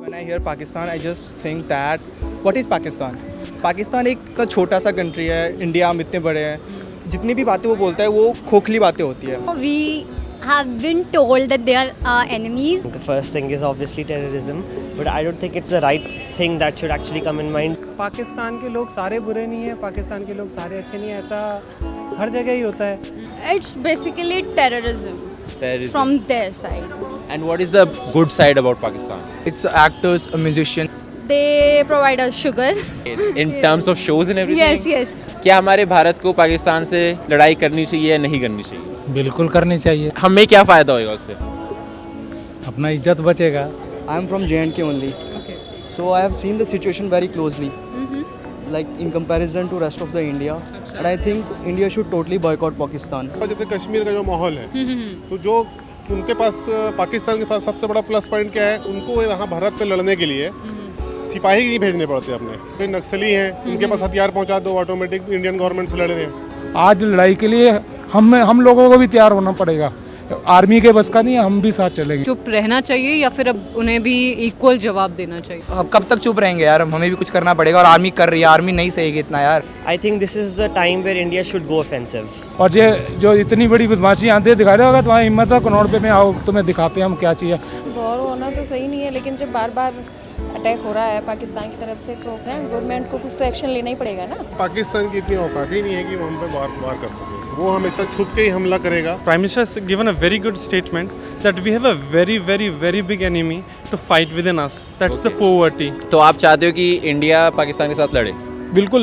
When I hear Pakistan, I just think that what is Pakistan? Pakistan एक तो छोटा सा कंट्री है, इंडिया हम इतने बड़े हैं, जितनी भी बातें वो बोलता है वो खोखली बातें होती है. We have been told that they are our enemies. The first thing is obviously terrorism, but I don't think it's the right thing that should actually come in mind. Pakistan के लोग सारे बुरे नहीं हैं, पाकिस्तान के लोग सारे अच्छे नहीं हैं, ऐसा हर जगह ही होता है. It's basically terrorism from their side. And what is the good side about Pakistan? It's actors, a musician. They provide us sugar. In terms of shows and everything? Yes. क्या हमारे भारत को पाकिस्तान से लड़ाई करनी चाहिए या नहीं करनी चाहिए? बिल्कुल करनी चाहिए. हमें क्या फ़ायदा होगा उससे? अपना इज्जत बचेगा. I am from J&K only. Okay. So I have seen the situation very closely. Like in comparison to rest of the India. And I think India should totally boycott Pakistan. जैसे कश्मीर का जो माहौल है, तो जो उनके पास पाकिस्तान के पास सबसे बड़ा प्लस पॉइंट क्या है, उनको यहाँ भारत पे लड़ने के लिए सिपाही नहीं भेजने पड़ते अपने. कोई नक्सली हैं, उनके पास हथियार पहुँचा दो, ऑटोमेटिक इंडियन गवर्नमेंट से लड़ रहे हैं. आज लड़ाई के लिए हम लोगों को भी तैयार होना पड़ेगा. आर्मी के बस का नहीं है, हम भी साथ चलेंगे. चुप रहना चाहिए या फिर अब उन्हें भी इक्वल जवाब देना चाहिए? अब कब तक चुप रहेंगे यार, हमें भी कुछ करना पड़ेगा. और आर्मी कर रही है, आर्मी नहीं सहेगी इतना यार. I think this is the time where India should go offensive. और ये जो इतनी बड़ी बदमाशी आते दिखा रहे होगा, तुम्हारी हिम्मत है कनौड़ पे में आओ, तुम्हें दिखाते हैं हम क्या चाहिए. वॉर होना तो सही नहीं है, लेकिन जब बार बार अटैक हो रहा है पाकिस्तान की तरफ से, तो गवर्नमेंट को कुछ तो एक्शन लेना ही पड़ेगा ना. पाकिस्तान की इतनी औकात ही नहीं है कि वो हम पे वार कर सके. वो हमेशा छुप के ही हमला करेगा. Prime Minister has given a very good statement that we have a very big enemy to fight within us. That's the poverty. तो आप चाहते हो कि इंडिया पाकिस्तान के साथ लड़े? बिल्कुल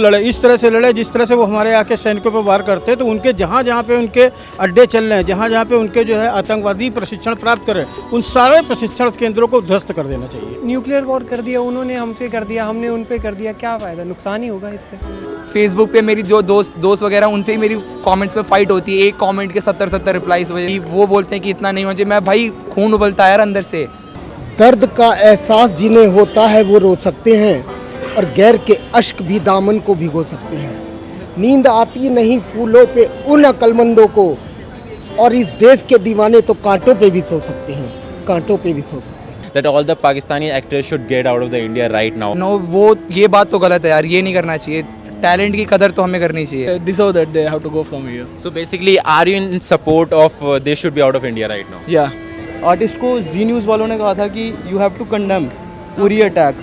लड़े. इस तरह से लड़े जिस तरह से वो हमारे आके सैनिकों पर वार करते हैं. तो उनके जहाँ पे उनके अड्डे चल रहे हैं, जहाँ पे उनके जो है आतंकवादी प्रशिक्षण प्राप्त करें, उन सारे प्रशिक्षण केंद्रों को ध्वस्त कर देना चाहिए. न्यूक्लियर वॉर कर दिया उन्होंने, हमसे कर दिया, हमने उन पे कर दिया, क्या फ़ायदा? नुकसान ही होगा इससे. फेसबुक पे मेरी जो दोस्त वगैरह, उनसे ही मेरी कमेंट्स पे फाइट होती है. एक कमेंट के 70 रिप्लाईज वजह वो बोलते हैं कि इतना नहीं होना चाहिए. मैं भाई खून उबलता है यार अंदर से. दर्द का एहसास जिन्हें होता है वो रो सकते हैं, और गैर के अश्क भी दामन को भिगो सकते हैं. नींद आती नहीं फूलों पे उन अक्लमंदों को, और इस देश के दीवाने तो कांटों पे भी सो सकते हैं. That all the Pakistani actors should get out of the India right now. No, वो ये बात तो गलत है यार, ये नहीं करना चाहिए. टैलेंट की कदर तो हमें करनी चाहिए. Deserve that they have to go from here. So basically, are you in support of they should be out of India right now? Yeah. Artist को जी न्यूज़ वालों ने कहा था कि you have to condemn Uri attack,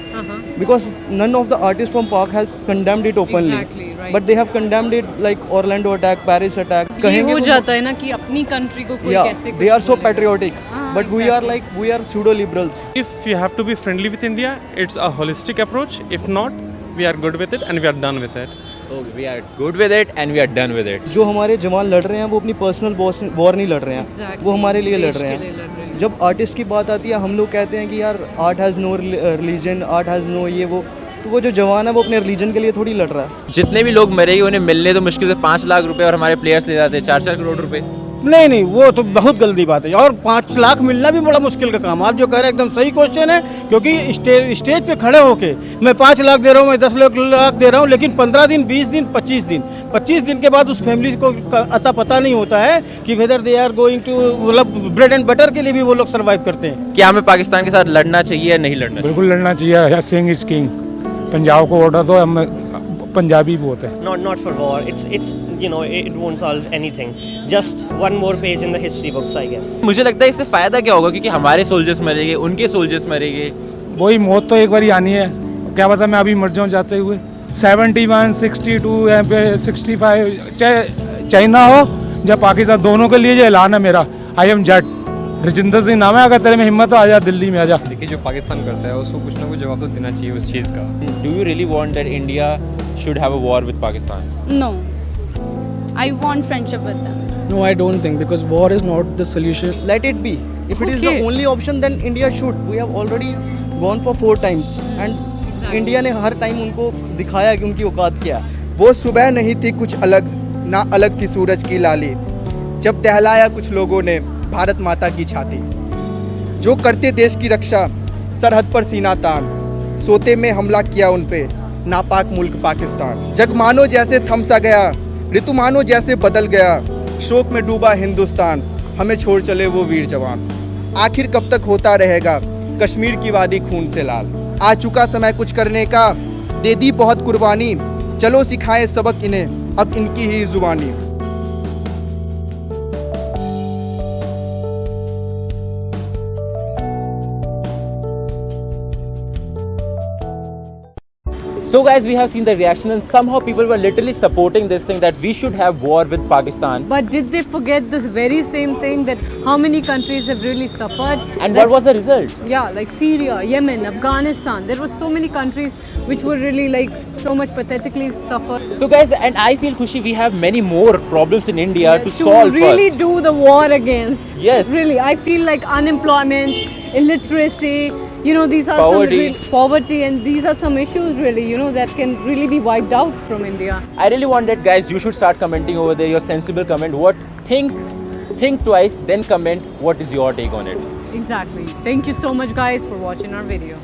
because none of the artists from Pak has condemned it openly. Exactly, right. But they have condemned it like Orlando attack, Paris attack. ये हो जाता है ना कि अपनी कंट्री को कोई कैसे they are so patriotic. But we are pseudo liberals. If you have to be friendly with India, it's a holistic approach. If not, we are good with it and we are done with it. Okay, we are good with it and we are done with it. जो हमारे जवान लड़ रहे हैं वो अपनी personal war नहीं लड़ रहे हैं. Exactly. वो हमारे लिए लड़ रहे हैं. जब आर्टिस्ट की बात आती है, हम लोग कहते हैं कि यार art has no religion, art has no ये वो. तो वो जो जवान है वो अपने रिलीजन के लिए थोड़ी लड़ रहा है. जितने भी लोग मरेंगे उन्हें मिलने तो मुश्किल से 5 लाख रुपए, और हमारे प्लेयर्स ले जाते हैं 4 करोड़ रुपए. नहीं, वो तो बहुत गलती बात है. और 5 लाख मिलना भी बड़ा मुश्किल का काम. आप जो कह रहे हैं एकदम सही क्वेश्चन है, क्योंकि स्टेज पे खड़े होके मैं 5 लाख दे रहा हूँ, मैं 10 लाख दे रहा हूँ, लेकिन 15 दिन, 20 दिन, 25 दिन के बाद उस फैमिली को अता पता नहीं होता है कि whether they are going to, मतलब ब्रेड एंड बटर के लिए भी वो लोग सर्वाइव करते हैं. क्या हमें पाकिस्तान के साथ लड़ना चाहिए या नहीं लड़ना चाहिए? बिल्कुल लड़ना चाहिए. Singh is king. पंजाब को ऑर्डर दो, हम पंजाबी बहुत है. Not for war. It's it won't solve anything. Just one more page in the history books, I guess. मुझे लगता है इससे फायदा क्या होगा, क्योंकि हमारे सोल्जर्स मरेंगे, उनके सोल्जर्स मरेंगे. वही मौत तो एक बार ही आनी है. क्या पता मैं अभी मर जाऊँ जाते हुए. 71, 62, 65, चाइना हो या पाकिस्तान, दोनों के लिए जो ऐलान है मेरा, आई एम जट. रजिंदर सिंह नाम है, अगर तेरे में हिम्मत आ जा दिल्ली में आ जा. देखिए, जो पाकिस्तान करता है उसको कुछ ना कुछ जवाब तो देना चाहिए उस चीज़ का. Do you really want that India should have a war with Pakistan? No, I want friendship with them. No, I don't think, because war is not the solution. Let it be. If it is the only option, then India should. We have already gone for 4 times, and India ने हर time उनको दिखाया कि उनकी औकात क्या है. वो सुबह नहीं थी कुछ अलग, ना अलग थी सूरज की लाली, जब दहलाया कुछ लोगों ने भारत माता की छाती. जो करते देश की रक्षा, सरहद पर सीना तान, सोते में हमला किया उन पे नापाक मुल्क पाकिस्तान. जग मानो जैसे थम सा गया, ऋतु मानो जैसे बदल गया, शोक में डूबा हिंदुस्तान, हमें छोड़ चले वो वीर जवान. आखिर कब तक होता रहेगा कश्मीर की वादी खून से लाल। आ चुका समय कुछ करने का, दे दी बहुत कुर्बानी, चलो सिखाए सबक इन्हें अब इनकी ही जुबानी। So guys, we have seen the reaction and somehow people were literally supporting this thing that we should have war with Pakistan. But did they forget this very same thing, that how many countries have really suffered? And what was the result? Yeah, like Syria, Yemen, Afghanistan. There were so many countries which were really like so much pathetically suffer. So guys, and I feel Khushi, we have many more problems in India to solve really first. do the war against. Yes. Really, I feel like unemployment, illiteracy, you know, these are Poverty. some poverty, and these are some issues really, you know, that can really be wiped out from India. I really want that, guys, you should start commenting over there your sensible comment. Think twice, then comment what is your take on it. Exactly. Thank you so much guys for watching our video.